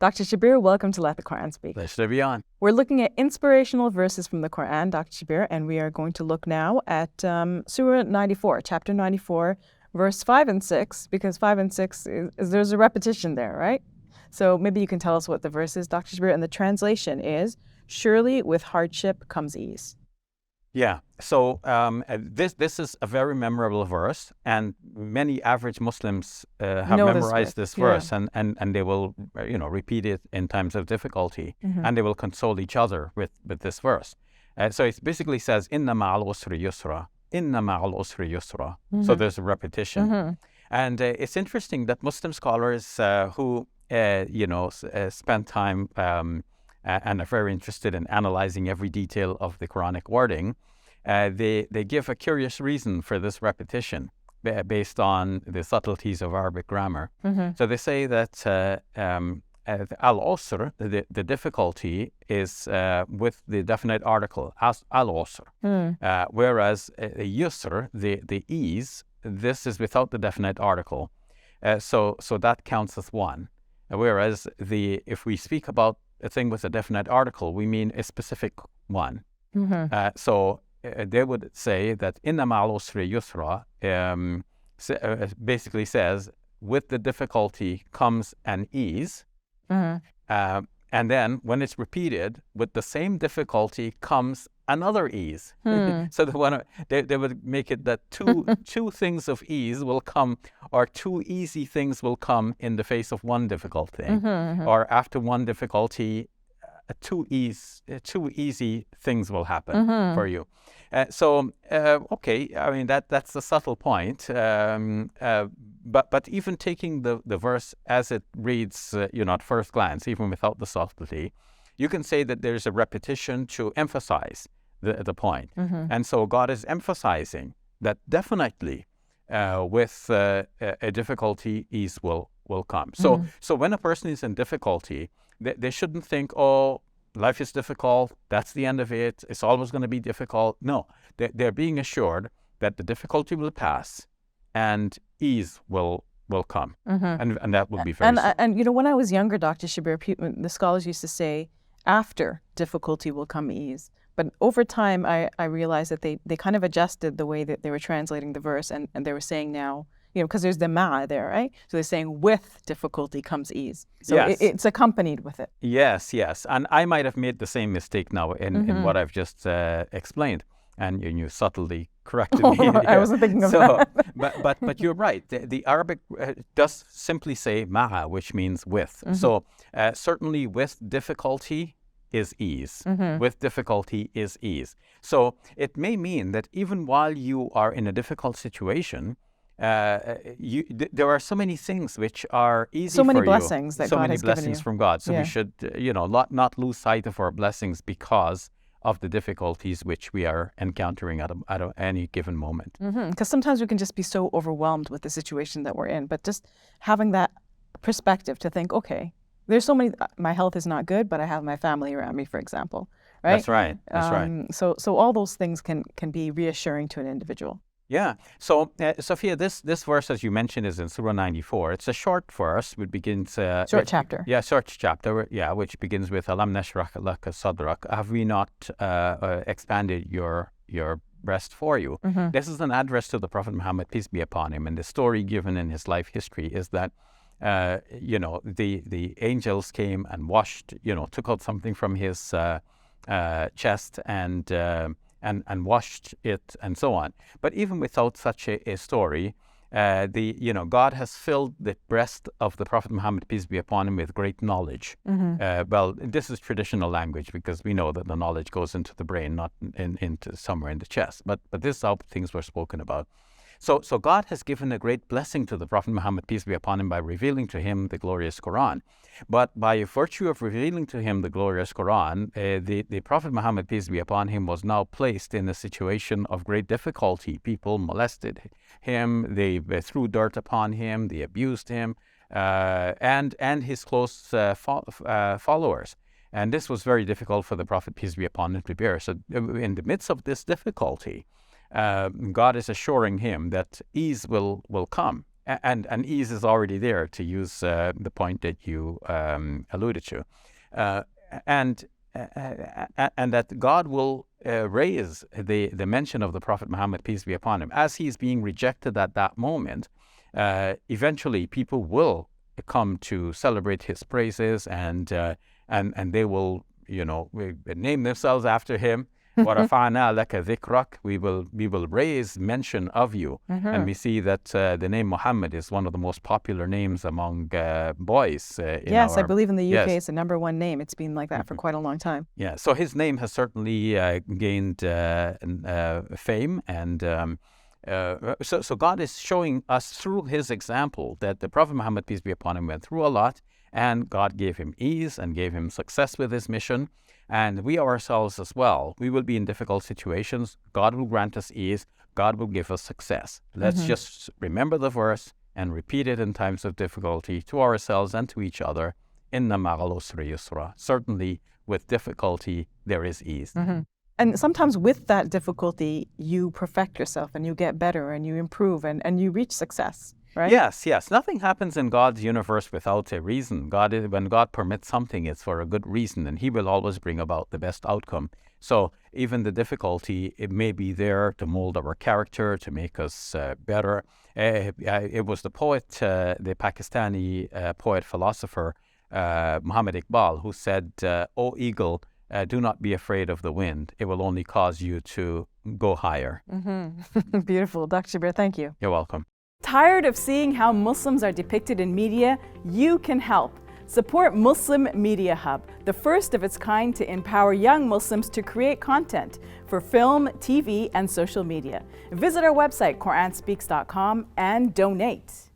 Dr. Shabir, welcome to Let the Quran Speak. Pleasure to be on. We're looking at inspirational verses from the Quran, Dr. Shabir, and we are going to look now at Surah 94, chapter 94, verse 5 and 6, because 5 and 6, there's a repetition there, right? So maybe you can tell us what the verse is, Dr. Shabir, and the translation is, surely with hardship comes ease. Yeah, so this is a very memorable verse, and many average Muslims have memorized this verse, and they will repeat it in times of difficulty, and they will console each other with this verse. So it basically says, Inna ma'al usri yusra, Inna ma'al usri yusra. So there's a repetition. And it's interesting that Muslim scholars who spend time and are very interested in analyzing every detail of the Quranic wording, they give a curious reason for this repetition based on the subtleties of Arabic grammar. So they say that al-usr, the difficulty, is with the definite article, al-usr, whereas yusr, the ease, this is without the definite article. So that counts as one. Whereas if we speak about a thing with a definite article, we mean a specific one. So they would say that inna ma'al usri yusra basically says, with the difficulty comes an ease. And then when it's repeated, with the same difficulty comes another ease. So they would make it that two things of ease will come, or two easy things will come in the face of one difficult thing, or after one difficulty, two easy things will happen for you. Okay, I mean that's a subtle point. But even taking the verse as it reads, at first glance, even without the subtlety, you can say that there's a repetition to emphasize the point. And so God is emphasizing that definitely with a difficulty, ease will come. So when a person is in difficulty, they shouldn't think, oh, life is difficult, that's the end of it, it's always going to be difficult. No, they're being assured that the difficulty will pass and ease will come. And that will be very soon. And when I was younger, Dr. Shabir, the scholars used to say, after difficulty will come ease. But over time, I realized that they kind of adjusted the way that they were translating the verse, and they were saying now, because there's the ma there, right? So they're saying with difficulty comes ease. So yes. It's accompanied with it. Yes. And I might have made the same mistake now in what I've just explained. And you subtly corrected me. I wasn't thinking of that. But you're right. The Arabic does simply say ma'a, which means with. So certainly with difficulty is ease. With difficulty is ease. So it may mean that even while you are in a difficult situation, there are so many things which are easy for you. So many blessings that God has given you. So many blessings from God. So we should, not lose sight of our blessings because of the difficulties which we are encountering at any given moment. Because sometimes we can just be so overwhelmed with the situation that we're in, but just having that perspective to think, okay, there's so many, my health is not good, but I have my family around me, for example, right? That's right. So all those things can be reassuring to an individual. Yeah. So, Safiyyah, this verse, as you mentioned, is in Surah 94. It's a short verse, which begins... short chapter. Yeah, short chapter, which begins with, Alam nashrah laka sadrak. Have we not expanded your breast for you? This is an address to the Prophet Muhammad, peace be upon him. And the story given in his life history is that, the angels came and washed, took out something from his chest and washed it and so on. But even without such a story, God has filled the breast of the Prophet Muhammad, peace be upon him, with great knowledge. Well, this is traditional language because we know that the knowledge goes into the brain, not into somewhere in the chest. But this is how things were spoken about. So God has given a great blessing to the Prophet Muhammad, peace be upon him, by revealing to him the glorious Quran. But by virtue of revealing to him the glorious Quran, the Prophet Muhammad, peace be upon him, was now placed in a situation of great difficulty. People molested him, they threw dirt upon him, they abused him, and his close followers. And this was very difficult for the Prophet, peace be upon him, to bear. So in the midst of this difficulty, God is assuring him that ease will come. and ease is already there, to use the point that you alluded to, and that God will raise the mention of the Prophet Muhammad, peace be upon him, as he's being rejected at that moment. Eventually, people will come to celebrate his praises, and they will, name themselves after him. وَرَفَعْنَا لَكَ ذِكْرَكَ. We will raise mention of you. And we see that the name Muhammad is one of the most popular names among boys. Yes, I believe in the UK it's the #1 name. It's been like that for quite a long time. Yeah, so his name has certainly gained fame, and so God is showing us through his example that the Prophet Muhammad, peace be upon him, went through a lot, and God gave him ease and gave him success with his mission. And we ourselves as well, we will be in difficult situations. God will grant us ease. God will give us success. Let's just remember the verse and repeat it in times of difficulty to ourselves and to each other. Inna ma'al usri yusra. Certainly, with difficulty, there is ease. And sometimes with that difficulty, you perfect yourself and you get better and you improve and you reach success. Right? Yes. Nothing happens in God's universe without a reason. When God permits something, it's for a good reason, and he will always bring about the best outcome. So even the difficulty, it may be there to mold our character, to make us better. It was the poet, the Pakistani poet-philosopher, Muhammad Iqbal, who said, "O eagle, do not be afraid of the wind. It will only cause you to go higher." Beautiful. Dr. Shabir, thank you. You're welcome. Tired of seeing how Muslims are depicted in media? You can help. Support Muslim Media Hub, the first of its kind to empower young Muslims to create content for film, TV, and social media. Visit our website, QuranSpeaks.com, and donate.